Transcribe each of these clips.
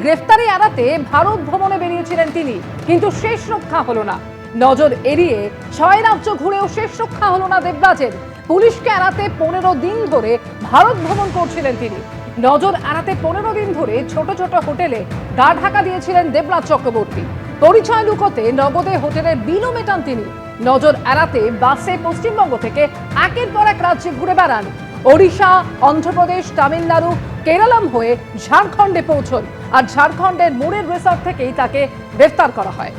গ্রেফতারি এড়াতে ভারত ভ্রমণে বেরিয়েছিলেন তিনি, কিন্তু শেষ রক্ষা হলো না। নজর এড়িয়ে 6 রাজ্য ঘুরেও শেষ রক্ষা হলো না দেবরাজের। পুলিশকে এড়াতে 15 দিন ধরে ভারত ভ্রমণ করছিলেন তিনি। নজর এড়াতে 15 দিন ধরে ছোট ছোট হোটেলে গা ঢাকা দিয়েছিলেন দেবরাজ চক্রবর্তী। পরিচয় লুকোতে নগদে হোটেলের বিলও মেটান তিনি। নজর এড়াতে বাসে পশ্চিমবঙ্গ থেকে একের পর এক রাজ্যে ঘুরে বেড়ান। ওড়িশা, অন্ধ্রপ্রদেশ, তামিলনাড়ু, কেরালাম হয়ে ঝাড়খণ্ডে পৌঁছন, আর ঝাড়খণ্ডের মুরের রিসর্ট থেকেই তাকে গ্রেফতার করা হয়।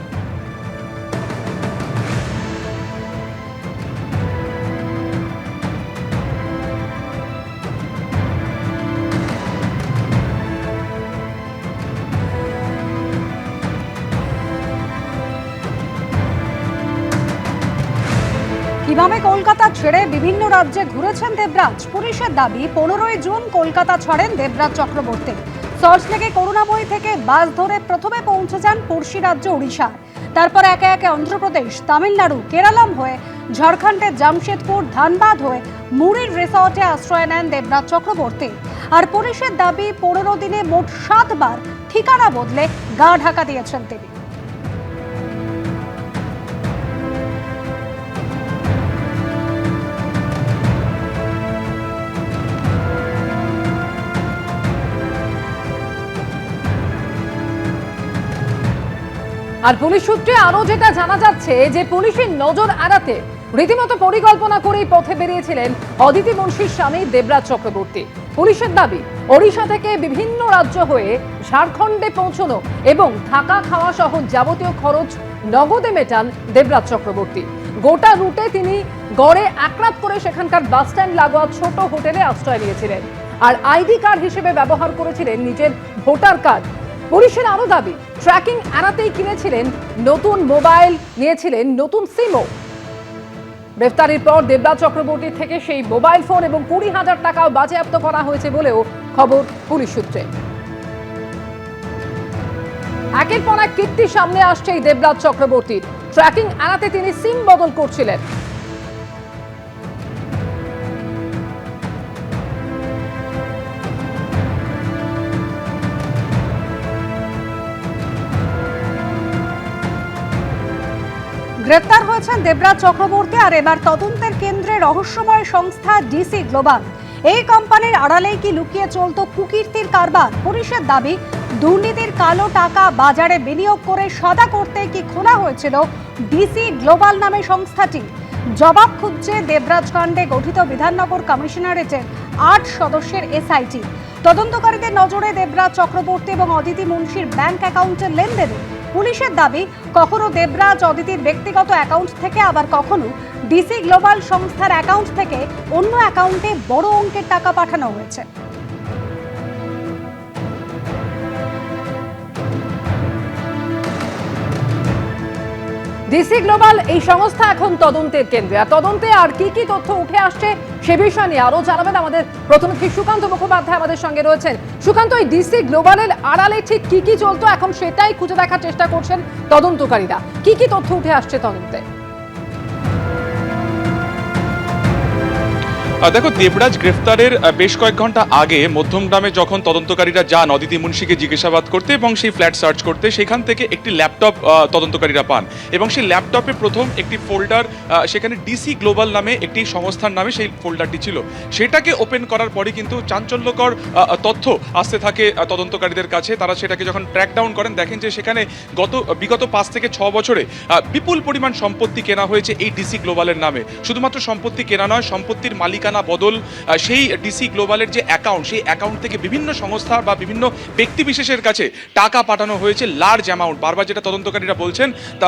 কিভাবে কলকাতা ছেড়ে বিভিন্ন রাজ্যে ঘুরেছেন দেবরাজ? পুলিশের দাবি 15ই জুন কলকাতা ছাড়েন দেবরাজ চক্রবর্তী। সল্টলেকে করুণাময়ী থেকে বাস ধরে প্রথমে পৌঁছে যান পড়শি রাজ্য উড়িষ্যার, তারপর একে একে অন্ধ্রপ্রদেশ, তামিলনাড়ু, কেরালাম হয়ে ঝাড়খণ্ডের জামশেদপুর, ধানবাদ হয়ে মুরির রিসর্টে আশ্রয় নেন দেবরাজ চক্রবর্তী। আর পুলিশের দাবি 15 দিনে মোট 7 বার ঠিকানা বদলে গা ঢাকা দিয়েছেন তিনি। আর পুলিশ সূত্রে আরো যেটা জানা যাচ্ছে যে পুলিশের নজর এড়াতে রীতিমতো পরিকল্পনা করেই পথে বেরিয়েছিলেন অদিতি মুন্সির স্বামী দেবরাজ চক্রবর্তী। পুলিশের দাবি ওড়িশা থেকে বিভিন্ন রাজ্য হয়ে ঝাড়খণ্ডে পৌঁছানো এবং থাকা খাওয়া সহ যাবতীয় খরচ নগদে মেটান দেবরাজ চক্রবর্তী। গোটা রুটে তিনি গড়ে 1 রাত করে সেখানকার বাস স্ট্যান্ড লাগোয়া ছোট হোটেলে আশ্রয় নিয়েছিলেন, আর আইডি কার্ড হিসেবে ব্যবহার করেছিলেন নিজের ভোটার কার্ড। পুলিশের আরো দাবি ট্র্যাকিং এড়াতেই কিনেছিলেন নতুন মোবাইল, নিয়েছিলেন নতুন সিমও। গ্রেফতারির পর দেবরাজ চক্রবর্তীর থেকে সেই মোবাইল ফোন এবং 20,000 টাকাও বাজেয়াপ্ত করা হয়েছে বলেও খবর পুলিশ সূত্রে। একের পর এক কীর্তি সামনে আসছে এই দেবরাজ চক্রবর্তীর। ট্র্যাকিং এড়াতে তিনি সিম বদল করছিলেন। গ্রেপ্তার হয়েছেন দেবরাজ চক্রবর্তী। আর এবার তদন্তের কেন্দ্রে রহস্যময় সংস্থা ডিসি গ্লোবাল। এই কোম্পানির আড়ালেই কি লুকিয়ে চলতো কুকীর্তির কারবার? পুলিশের দাবি দুর্নীতির কালো টাকা বাজারে বিনিয়োগ করে সাদা করতে কি খোলা হয়েছিল ডিসি গ্লোবাল নামে সংস্থাটি। জবাব খুঁজছে দেবরাজ কাণ্ডে গঠিত বিধাননগর কমিশনারেটের 8 সদস্যের এসআইটি। তদন্তকারীদের নজরে দেবরাজ চক্রবর্তী এবং অদিতি মুন্সির ব্যাংক অ্যাকাউন্টের লেনদেনে। পুলিশের দাবি কখনো দেবরাজ অদিতির ব্যক্তিগত অ্যাকাউন্ট থেকে, আবার কখনো ডিসি গ্লোবাল সংস্থার অ্যাকাউন্ট থেকে অন্য অ্যাকাউন্টে বড় অঙ্কের টাকা পাঠানো হয়েছে। ডিসি গ্লোবাল এই সংস্থা এখন তদন্তের কেন্দ্রে। আর তদন্তে আর কি কি তথ্য উঠে আসছে সে বিষয় নিয়ে আরো জানাবেন আমাদের প্রতিনিধি সুকান্ত মুখোপাধ্যায় আমাদের সঙ্গে রয়েছেন। সুকান্ত, এই ডিসি গ্লোবালের আড়ালে ঠিক কি কি চলতো এখন সেটাই খুঁজে দেখার চেষ্টা করছেন তদন্তকারীরা। কি কি তথ্য উঠে আসছে তদন্তে? দেখো, দেবরাজ গ্রেফতারের বেশ কয়েক ঘন্টা আগে মধ্যমগ্রামে যখন তদন্তকারীরা যান অদিতি মুন্সিকে জিজ্ঞাসাবাদ করতে এবং সেই ফ্ল্যাট সার্চ করতে, সেখান থেকে একটি ল্যাপটপ তদন্তকারীরা পান এবং সেই ল্যাপটপে প্রথম একটি ফোল্ডার, সেখানে ডিসি গ্লোবাল নামে একটি সংস্থার নামে সেই ফোল্ডারটি ছিল। সেটাকে ওপেন করার পরে কিন্তু চাঞ্চল্যকর তথ্য আসতে থাকে তদন্তকারীদের কাছে। তারা সেটাকে যখন ট্র্যাক ডাউন করেন, দেখেন যে সেখানে বিগত 5 থেকে 6 বছরে বিপুল পরিমাণ সম্পত্তি কেনা হয়েছে এই ডিসি গ্লোবালের নামে। শুধুমাত্র সম্পত্তি কেনা নয়, সম্পত্তির মালিকানা বদল, সেই ডিসি গ্লোবালের যে অ্যাকাউন্ট, সেই অ্যাকাউন্ট থেকে বিভিন্ন সংস্থা বা বিভিন্ন ব্যক্তি বিশেষের কাছে টাকা পাঠানো হয়েছে লার্জ অ্যামাউন্ট। বারবার যেটা তদন্তকারীরা বলছেন,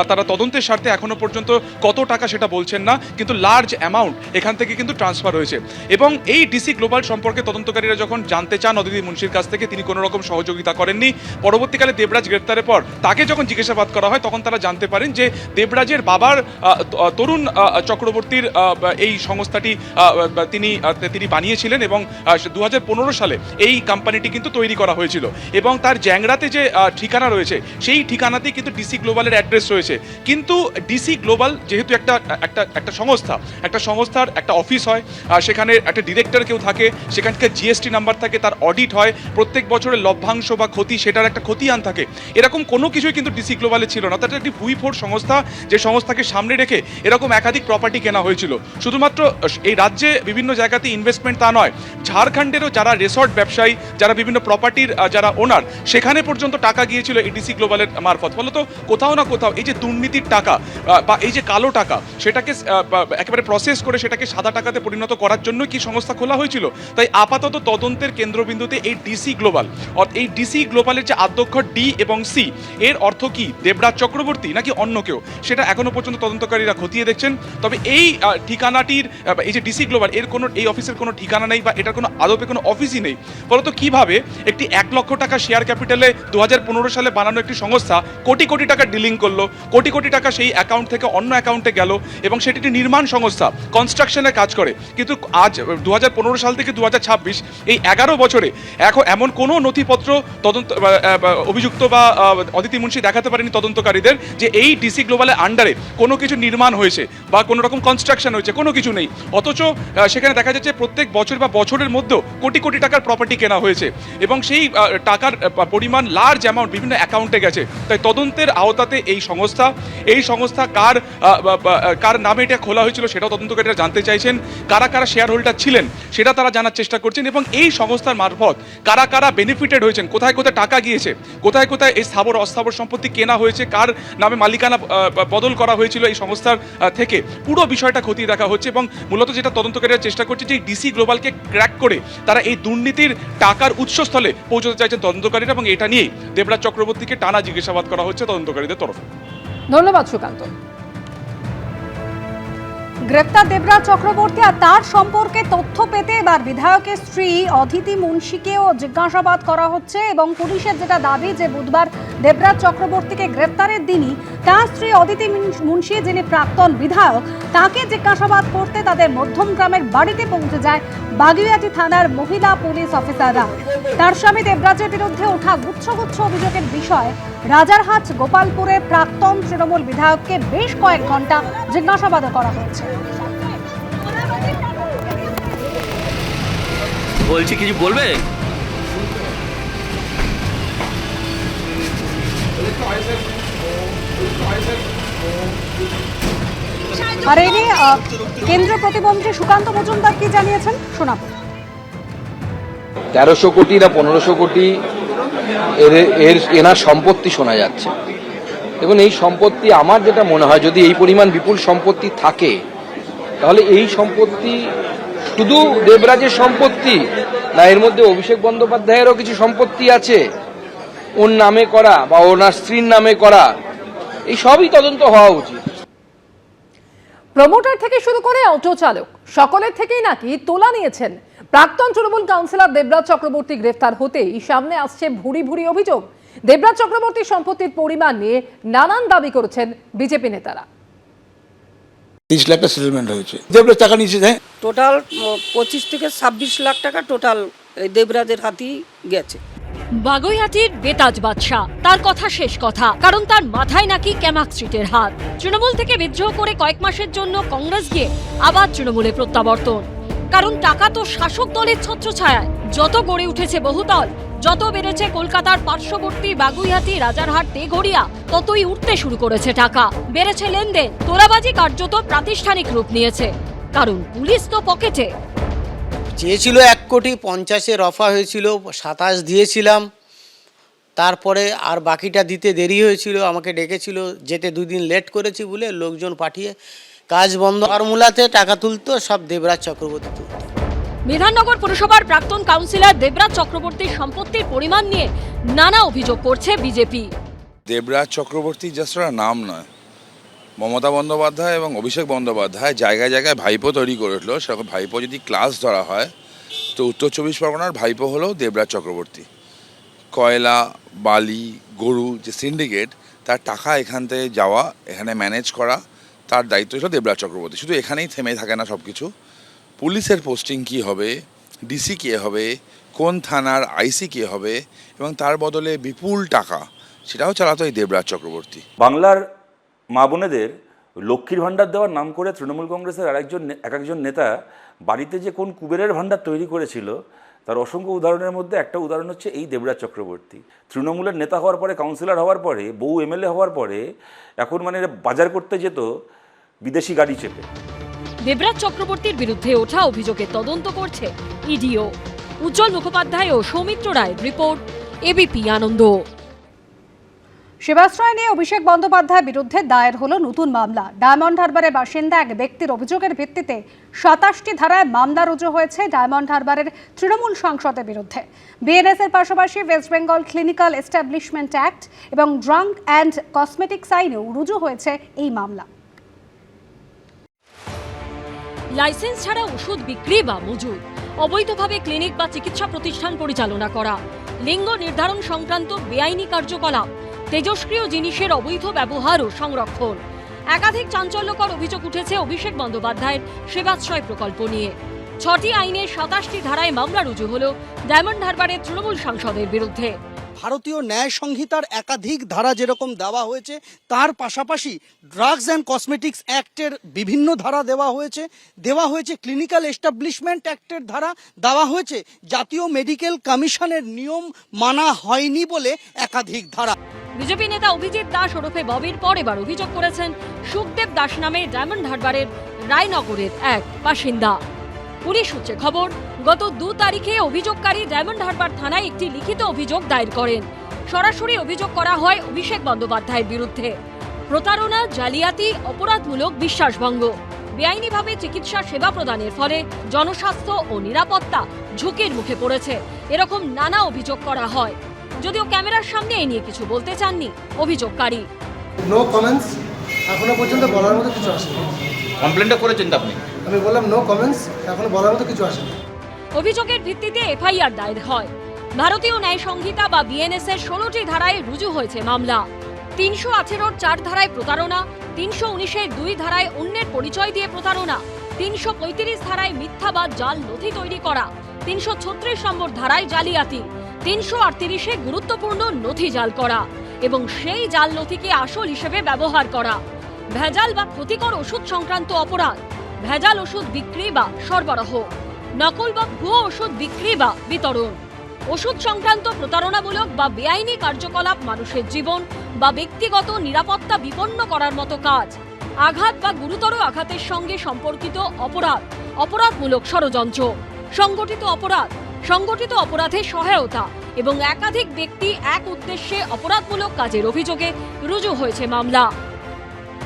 তারা তদন্তের স্বার্থে এখনো পর্যন্ত কত টাকা সেটা বলছেন না, কিন্তু লার্জ অ্যামাউন্ট এখান থেকে কিন্তু ট্রান্সফার হয়েছে। এবং এই ডিসি গ্লোবাল সম্পর্কে তদন্তকারীরা যখন জানতে চান অদিতি মুন্সির কাছ থেকে, তিনি কোনো রকম সহযোগিতা করেননি। পরবর্তীকালে দেবরাজ গ্রেফতারের পর তাকে যখন জিজ্ঞাসাবাদ করা হয়, তখন তারা জানতে পারেন যে দেবরাজের বাবার তরুণ চক্রবর্তীর এই সংস্থাটি তিনি বানিয়েছিলেন এবং 2015 সালে এই কোম্পানিটি কিন্তু তৈরি করা হয়েছিল এবং তার জ্যাংরাতে যে ঠিকানা রয়েছে সেই ঠিকানাতেই কিন্তু ডিসি গ্লোবালের অ্যাড্রেস রয়েছে। কিন্তু ডিসি গ্লোবাল যেহেতু একটা সংস্থার একটা অফিস হয়, সেখানে একটা ডিরেক্টর কেউ থাকে, সেখানকার জিএসটি নাম্বার থাকে, তার অডিট হয়, প্রত্যেক বছরের লভ্যাংশ বা ক্ষতি সেটার একটা খতিয়ান থাকে, এরকম কোনো কিছুই কিন্তু ডিসি গ্লোবালে ছিল না। তার একটি ভুইফোর সংস্থা, যে সংস্থাকে সামনে রেখে এরকম একাধিক প্রপার্টি কেনা হয়েছিল। শুধুমাত্র এই রাজ্যে বিভিন্ন জায়গাতে ইনভেস্টমেন্ট তা নয়, ঝাড়খণ্ডেরও যারা রিসর্ট ব্যবসায়ী, যারা বিভিন্ন প্রপার্টির যারা ওনার, সেখানে পর্যন্ত টাকা গিয়েছিল এই ডিসি গ্লোবালের মারফত। ফলত কোথাও না কোথাও এই যে দুর্নীতির টাকা বা এই যে কালো টাকা, সেটাকে একেবারে প্রসেস করে সেটাকে সাদা টাকাতে পরিণত করার জন্য কি সংস্থা খোলা হয়েছিল। তাই আপাতত তদন্তের কেন্দ্রবিন্দুতে এই ডিসি গ্লোবাল। এই ডিসি গ্লোবালের যে আদ্যক্ষর ডি এবং সি, এর অর্থ কি দেবরাজ চক্রবর্তী নাকি অন্য কেউ, সেটা এখনো পর্যন্ত তদন্তকারীরা খতিয়ে দেখছেন। তবে এই ঠিকানাটির, এই যে ডিসি গ্লোবাল, এই অফিসের কোনো ঠিকানা নেই বা এটার কোনো আদপে কোনো অফিসই নেই। ফলত কিভাবে একটি 1 লক্ষ টাকা শেয়ার ক্যাপিটালে 2015 সালে বানানো একটি সংস্থা কোটি কোটি টাকা ডিলিং করলো, কোটি কোটি টাকা সেই অ্যাকাউন্ট থেকে অন্য অ্যাকাউন্টে গেল, এবং সেটি একটি নির্মাণ সংস্থা, কনস্ট্রাকশনের কাজ করে। কিন্তু আজ 2015 সাল থেকে 2026 এই 11 বছরে এখন এমন কোনো নথিপত্র তদন্ত অভিযুক্ত বা অদিতি মুন্সি দেখাতে পারেনি তদন্তকারীদের যে এই ডিসি গ্লোবালের আন্ডারে কোনো কিছু নির্মাণ হয়েছে বা কোনো রকম কনস্ট্রাকশন হয়েছে, কোনো কিছু নেই। অথচ সেখানে দেখা যাচ্ছে প্রত্যেক বছর বা বছরের মধ্যেও কোটি কোটি টাকার প্রপার্টি কেনা হয়েছে এবং সেই টাকার পরিমাণ লার্জ অ্যামাউন্ট বিভিন্ন অ্যাকাউন্টে গেছে। তাই তদন্তের আওতাতে এই সংস্থা কার নামে এটা খোলা হয়েছিল সেটাও তদন্তকারীরা জানতে চাইছেন। কারা কারা শেয়ার হোল্ডার ছিলেন সেটা তারা জানার চেষ্টা করছেন, এবং এই সংস্থার মারফত কারা কারা বেনিফিটেড হয়েছেন, কোথায় কোথায় টাকা গিয়েছে, কোথায় কোথায় এই স্থাবর অস্থাবর সম্পত্তি কেনা হয়েছে, কার নামে মালিকানা বদল করা হয়েছিল এই সংস্থার থেকে, পুরো বিষয়টা খতিয়ে দেখা হচ্ছে। এবং মূলত যেটা তদন্তকারীরা চেষ্টা করছে যে ডিসি গ্লোবালকে ক্র্যাক করে তারা এই দুর্নীতির টাকার উৎসস্থলে পৌঁছতে চাইছেন তদন্তকারীরা, এবং এটা নিয়েই দেবরাজ চক্রবর্তীকে টানা জিজ্ঞাসাবাদ করা হচ্ছে তদন্তকারীদের তরফে। ধন্যবাদ সুকান্ত। গ্রেপ্তার দেবরাজ চক্রবর্তী আর তার সম্পর্কে তথ্য পেতে এবার বিধায়কের স্ত্রী অদিতি মুন্সিকেও জিজ্ঞাসাবাদ করা হচ্ছে, এবং পুলিশের যেটা দাবি যে বুধবার দেবরাজ চক্রবর্তীকে গ্রেপ্তারের দিনই তার স্ত্রী অদিতি মুন্সি, যিনি প্রাক্তন বিধায়ক, তাকে জিজ্ঞাসাবাদ করতে তাদের মধ্যম গ্রামের বাড়িতে পৌঁছে যায় বাগুইআটি থানার মহিলা পুলিশ অফিসাররা। তার স্বামী দেবরাজের বিরুদ্ধে ওঠা গুচ্ছ অভিযোগের বিষয়ে রাজারহাট গোপালপুরে প্রাক্তন তৃণমূল বিধায়ককে বেশ কয়েক ঘন্টা জিজ্ঞাসাবাদ করা হয়েছে। বলছি কিছু বলবে? আর এই নিয়ে কেন্দ্রীয় প্রতিমন্ত্রী সুকান্ত মজুমদার কি জানিয়েছেন শোনাবো। 1300 কোটি না 1500 কোটি এনার সম্পত্তি শোনা যাচ্ছে, এবং এই সম্পত্তি আমার যেটা মনে হয়, যদি এই পরিমাণ বিপুল সম্পত্তি থাকে তাহলে এই সম্পত্তি শুধু দেবরাজের সম্পত্তি না, এর মধ্যে অভিষেক বন্দ্যোপাধ্যায়েরও কিছু সম্পত্তি আছে ওর নামে করা বা ওনার স্ত্রীর নামে করা, এই সবই তদন্ত হওয়া উচিত। প্রমোটার থেকে শুরু করে অটো চালক সকলের থেকেই নাকি তোলা নিয়েছেন প্রাক্তন তৃণমূল কাউন্সিলর দেবরাজ চক্রবর্তী। গ্রেফতার হতেই সামনে আসছে ভুরি ভুরি অভিযোগ। দেবরাজ চক্রবর্তীর সম্পত্তির পরিমাণ নিয়ে নানান দাবি করেছেন বিজেপি নেতারা। 30 লাখ টাকা সেটেলমেন্ট হয়েছে, দেবরাজ টাকা নিয়েছে। হ্যাঁ, টোটাল 25 থেকে 26 লাখ টাকা টোটাল দেবরাজের হাতেই গেছে। বাগুইআটির বেতাজ বাদশা, তার কথা শেষ কথা, কারণ তার মাথায় নাকি ক্যামাক স্ট্রিটের হাত। তৃণমূল থেকে বিদ্রোহ করে কয়েক মাসের জন্য কংগ্রেস গিয়ে আবার তৃণমূলে প্রত্যাবর্তন, কারণ টাকা তো শাসক দলের ছত্রছায়ায়। যত গড়ে উঠেছে বহুদল, যত বেড়েছে কলকাতার পার্শ্ববর্তী বাগুইআটি, রাজারহাট, তেঘড়িয়া, ততই উঠতে শুরু করেছে টাকা, বেড়েছে লেনদেন, তোলাবাজি কার্যত প্রাতিষ্ঠানিক রূপ নিয়েছে, কারণ পুলিশ তো পকেটে। চেয়েছিল 1,50,00,000 অফার হয়েছিল, 27 দিয়েছিলাম, তারপরে আর বাকিটা দিতে দেরি হয়েছিল, আমাকে ডেকেছিল, যেতে 2 দিন লেট করেছি বলে লোকজন পাঠিয়ে কাজ বন্ধ। ফর্মুলাতে টাকা তুলতো সব দেবরাজ চক্রবর্তী তুলত। বিধাননগর পুরসভার প্রাক্তন কাউন্সিলর দেবরাজ চক্রবর্তীর সম্পত্তির পরিমাণ নিয়ে নানা অভিযোগ করছে বিজেপি। দেবরাজ চক্রবর্তী জাস্ট একটা নাম নয়, মমতা বন্দ্যোপাধ্যায় এবং অভিষেক বন্দ্যোপাধ্যায় জায়গায় জায়গায় ভাইপো তৈরি করে উঠলো। সেরকম ভাইপো যদি ক্লাস ধরা হয় তো উত্তর 24 পরগনার ভাইপো হলো দেবরাজ চক্রবর্তী। কয়লা, বালি, গরু যে সিন্ডিকেট, তার টাকা এখান থেকে যাওয়া, এখানে ম্যানেজ করা, তার দায়িত্ব ছিল দেবরাজ চক্রবর্তী। শুধু এখানেই থেমে থাকে না সব কিছু, পুলিশের পোস্টিং কি হবে, ডিসি কে হবে, কোন থানার আইসি কে হবে, এবং তার বদলে বিপুল টাকা সেটাও চালাতো এই দেবরাজ চক্রবর্তী। বাংলার মা বোনেদের লক্ষ্মীর ভাণ্ডার দেওয়ার নাম করে তৃণমূল কংগ্রেসের এক একজন নেতা বাড়িতে যে কোন কুবেরের ভাণ্ডার তৈরি করেছিল তার অসংখ্য উদাহরণের মধ্যে একটা উদাহরণ হচ্ছে এই দেবরাজ চক্রবর্তী। তৃণমূলের নেতা হওয়ার পরে, কাউন্সিলর হওয়ার পরে, বউ এমএলএ হওয়ার পরে এখন মানে বাজার করতে যেত বিদেশি গাড়ি চেপে। দেবরাজ চক্রবর্তীর বিরুদ্ধে ওঠা অভিযোগের তদন্ত করছে ইডিও। উজ্জ্বল মুখোপাধ্যায় ও সৌমিত্র রায়ের রিপোর্ট, এবিপি আনন্দ। শিবাশ্রয় নিয়ে অভিষেক বন্দ্যোপাধ্যায়ের বিরুদ্ধে দায়ের হলো নতুন মামলা। ডায়মন্ড হারবারের বাসিন্দা এক ব্যক্তির অভিযোগের ভিত্তিতে 27টি ধারায় মামলা রুজু হয়েছে ডায়মন্ড হারবারের তৃণমূল সাংসদের বিরুদ্ধে। বিএনএস এর পাশাপাশি West Bengal clinical establishment act এবং ড্রাঙ্ক অ্যান্ড কসমেটিক্স আইনেও রুজু হয়েছে এই মামলা। লাইসেন্স ছাড়া ওষুধ বিক্রি বা মজুদ, অবৈধভাবে ক্লিনিক বা চিকিৎসা প্রতিষ্ঠান পরিচালনা করা, লিঙ্গ নির্ধারণ সংক্রান্ত বেআইনি কার্যকলাপ, তেজস্ক্রিয় জিনিসের অবৈধ ব্যবহার ও সংরক্ষণ, একাধিক চাঞ্চল্যকর অভিযোগ উঠেছে অভিষেক বন্দ্যোপাধ্যায়ের সেবাশ্রয় প্রকল্প নিয়ে। 6টি আইনের 27টি ধারায় মামলা রুজু হলো ডায়মন্ড হারবারের তৃণমূল সাংসদের বিরুদ্ধে। ভারতীয় ন্যায় সংহিতার একাধিক ধারা যেরকম দেওয়া হয়েছে, তার পাশাপাশি ড্রাগস অ্যান্ড কসমেটিক্স অ্যাক্টের বিভিন্ন ধারা দেওয়া হয়েছে ক্লিনিক্যাল এস্টাবলিশমেন্ট অ্যাক্টের ধারা দেওয়া হয়েছে, জাতীয় মেডিকেল কমিশনের নিয়ম মানা হয়নি বলে একাধিক ধারা। বিজেপি নেতা অভিজিৎ দাস ওরফে ববির পর এবার অভিযোগ করেছেন সুখদেব দাস নামে ডায়মন্ড হারবারের রায়নগরের এক বাসিন্দা। পুলিশ সূত্রে খবর, গত 2 তারিখে অভিযোগকারী ডায়মন্ড হারবার থানায় একটি লিখিত অভিযোগ দায়ের করেন। সরাসরি অভিযোগ করা হয় অভিষেক বন্দ্যোপাধ্যায়ের বিরুদ্ধে। প্রতারণা, জালিয়াতি, অপরাধমূলক বিশ্বাসভঙ্গ, বেআইনিভাবে চিকিৎসা সেবা প্রদানের ফলে জনস্বাস্থ্য ও নিরাপত্তা ঝুঁকির মুখে পড়েছে, এরকম নানা অভিযোগ করা হয়। যদিও ক্যামেরার সামনে এ নিয়ে কিছু বলতে চাননি অভিযোগকারী। নো কমেন্টস, এখনো পর্যন্ত বলার মতো কিছু আসেনি। কমপ্লেনটা করেছেন আপনি? আমি বললাম নো কমেন্টস, এখনো বলার মতো কিছু আসেনি। অভিযোগের ভিত্তিতে এফআইআর দায়ের হয়। ভারতীয় ন্যায় সংহিতা বা বিএনএস এর 16টি ধারায় রুজু হয়েছে মামলা। 318-র 4 ধারায় প্রতারণা, 319-এর 2 ধারায় অন্যের পরিচয় দিয়ে প্রতারণা, 335 ধারায় মিথ্যা বা জাল নথি তৈরি করা, 336 নম্বর ধারায় জালিয়াতি, 338-এ গুরুত্বপূর্ণ নথি জাল করা এবং সেই জাল নথিকে আসল হিসেবে ব্যবহার করা, ভেজাল বা ক্ষতিকর ওষুধ সংক্রান্ত অপরাধ, ভেজাল ওষুধ বিক্রি বা সরবরাহ, নকল বা ভুয়ো ওষুধ বিক্রি বা বিতরণ, ওষুধ সংক্রান্ত প্রতারণামূলক বা বেআইনি কার্যকলাপ, মানুষের জীবন বা ব্যক্তিগত নিরাপত্তা বিপন্ন করার মতো কাজ, আঘাত বা গুরুতর আঘাতের সঙ্গে সম্পর্কিত অপরাধ, অপরাধমূলক ষড়যন্ত্র, সংগঠিত অপরাধে সহায়তা এবং একাধিক ব্যক্তি এক উদ্দেশ্যে অপরাধমূলক কাজের অভিযোগে রুজু হয়েছে মামলা।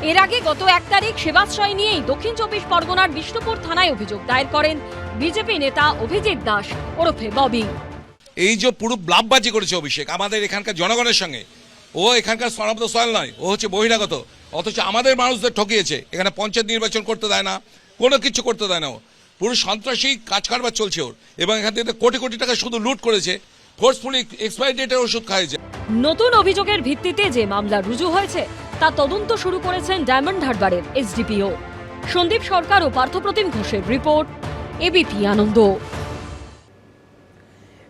এর আগে গত 1 তারিখ সেবাশ্রয় নিয়েই দক্ষিণ 24 পরগনার বিষ্ণুপুর থানায় অভিযোগ দায়ের করেন বিজেপি নেতা অভিজিৎ দাস ওরফে ববি। এই যে পুরো ব্লাফবাজি করেছে অভিষেক আমাদের এখানকার জনগণের সঙ্গে, ও এখানকার সনাব্দ সয়েল নয়, ও হচ্ছে বহিরাগত, অথচ আমাদের মানুষদের ঠকিয়েছে। এখানে পঞ্চায়েত নির্বাচন করতে দেয় না, কোনো কিছু করতে দেয় না, ও পুরো সন্ত্রাসী কাজ কারবার চলছে ওর, এবং এখান থেকে কোটি কোটি টাকা শুধু লুট করেছে, ফোর্সফুলি এক্সপায়ারি ডেটের ওষুধ খাইছে। নতুন অভিযোগের ভিত্তিতে যে মামলা রুজু হয়েছে তা তদন্ত শুরু করেছেন ডায়মন্ড হারবারের এসডিপিও। সন্দীপ সরকার ও পার্থপ্রতিম ঘোষের রিপোর্ট, এবিপি আনন্দ।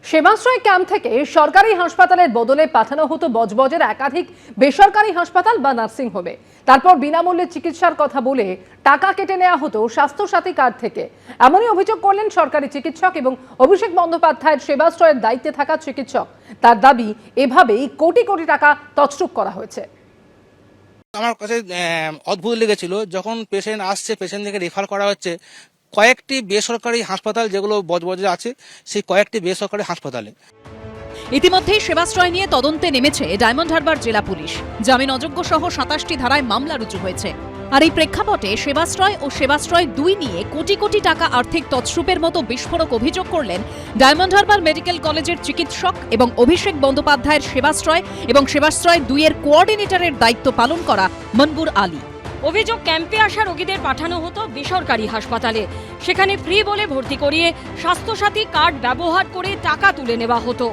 সেবাশ্রয় ক্যাম্প থেকে সরকারি হাসপাতালের বদলে পাঠানো হতো বজবজের একাধিক বেসরকারি হাসপাতাল বা নার্সিংহোমে। তারপর বিনামূল্যে চিকিৎসার কথা বলে টাকা কেটে নেওয়া হতো স্বাস্থ্যসাথী কার্ড থেকে। এমনই অভিযোগ করলেন সরকারি চিকিৎসক এবং অভিষেক বন্দ্যোপাধ্যায়ের সেবাশ্রয়ের দায়িত্বে থাকা চিকিৎসক। তার দাবি, এভাবেই কোটি কোটি টাকা তছরূপ করা হয়েছে। আমার কাছে অদ্ভুত লেগেছিল যখন পেশেন্ট আসছে, পেশেন্ট থেকে রেফার করা হচ্ছে কয়েকটি বেসরকারি হাসপাতাল যেগুলো বজবজে আছে, সেই কয়েকটি বেসরকারি হাসপাতালে। ইতিমধ্যেই সেবাশ্রয় নিয়ে তদন্তে নেমেছে ডায়মন্ড হারবার জেলা পুলিশ। জামিন অযোগ্য সহ 27টি ধারায় মামলা রুজু হয়েছে। আর এই প্রেক্ষাপটে সেবাশ্রয় ও সেবাশ্রয় 2 নিয়ে কোটি কোটি টাকা আর্থিক তছরূপের মতো বিস্ফোরক অভিযোগ করলেন ডায়মন্ড হারবার মেডিকেল কলেজের চিকিৎসক এবং অভিষেক বন্দ্যোপাধ্যায়ের সেবাশ্রয় এবং সেবাশ্রয় 2 এর কোঅর্ডিনেটরের দায়িত্ব পালন করা মনবুর আলী। অভিযোগ, ক্যাম্পে আসা রোগীদের পাঠানো হতো বেসরকারি হাসপাতালে। সেখানে ফ্রি বলে ভর্তি করিয়ে স্বাস্থ্যসাথী কার্ড ব্যবহার করে টাকা তুলে নেওয়া হতো।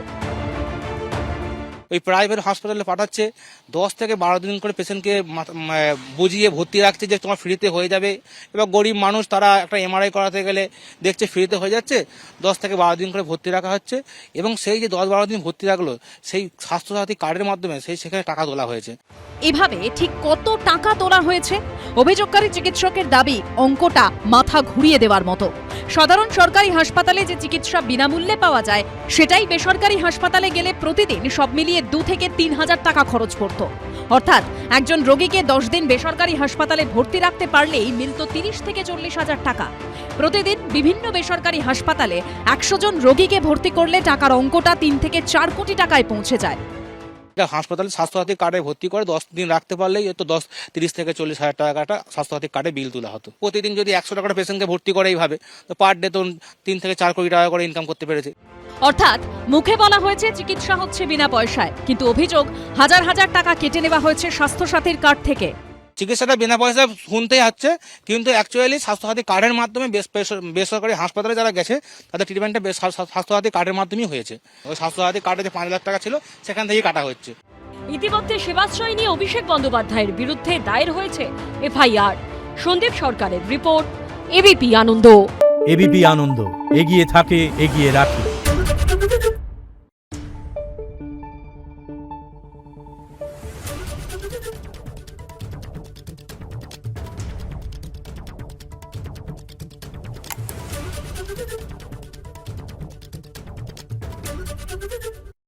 ওই প্রাইভেট হাসপাতালে পাঠাচ্ছে, 10 থেকে 12 দিন করে পেশেন্টকে বুঝিয়ে ভর্তি রাখছে যে তোমার ফ্রিতে হয়ে যাবে। এবার গরিব মানুষ তারা একটা এমআরআই করাতে গেলে দেখছে ফ্রিতে হয়ে যাচ্ছে, 10 থেকে 12 দিন করে ভর্তি রাখা হচ্ছে এবং সেই যে 10-12 দিন ভর্তি রাখলো সেই স্বাস্থ্যসাথী কার্ডের মাধ্যমে সেখানে টাকা তোলা হয়েছে। এভাবে ঠিক কত টাকা তোলা হয়েছে? অভিযোগকারী চিকিৎসকের দাবি অঙ্কটা মাথা ঘুরিয়ে দেওয়ার মতো। সাধারণ সরকারি হাসপাতালে যে চিকিৎসা বিনামূল্যে পাওয়া যায় সেটাই বেসরকারি হাসপাতালে গেলে প্রতিদিন সব মিলিয়ে 2 থেকে 3 হাজার টাকা খরচ পড়ত। অর্থাৎ একজন রোগীকে 10 দিন বেসরকারি হাসপাতালে ভর্তি রাখতে পারলেই মিলত 30 থেকে 40 হাজার টাকা। প্রতিদিন বিভিন্ন বেসরকারি হাসপাতালে 100 জন রোগীকে ভর্তি করলে টাকার অঙ্কটা 3 থেকে 4 কোটি টাকায় পৌঁছে যায়। হাসপাতালে স্বাস্থ্যসাথী কার্ডে ভর্তি করে 10 দিন রাখতে পারলেই তো 30 থেকে 40 হাজার টাকাটা স্বাস্থ্যসাথী কার্ডে বিল তোলা হতো। প্রতিদিন যদি 100 টাকার পেশেন্টকে ভর্তি করে এইভাবে, তো পার ডে তো 3 থেকে 4 কোটি টাকা করে ইনকাম করতে পেরেছে। অর্থাৎ মুখে বলা হয়েছে চিকিৎসা হচ্ছে বিনা পয়সায়, কিন্তু অভিযোগ হাজার হাজার টাকা কেটে নেওয়া হয়েছে স্বাস্থ্যসাথীর কার্ড থেকে। চিকিৎসাটা বিনা পয়সায় শুনতেই হচ্ছে, কিন্তু অ্যাকচুয়ালি স্বাস্থ্যসাথী কার্ডের মাধ্যমে বেসরকারি হাসপাতালে যারা গেছে তাদের ট্রিটমেন্টটা স্বাস্থ্যসাথী কার্ডের মাধ্যমেই হয়েছে। ওই স্বাস্থ্যসাথী কার্ডে যে 5 লাখ টাকা ছিল সেখান থেকেই কাটা হচ্ছে। ইতিমধ্যে সেবাশ্রয় নিয়ে অভিষেক বন্দ্যোপাধ্যায়ের বিরুদ্ধে দায়ের হয়েছে এফআইআর। সন্দীপ সরকারের রিপোর্ট, এবিপি আনন্দ। এবিপি আনন্দ, এগিয়ে থাকে, এগিয়ে রাখে।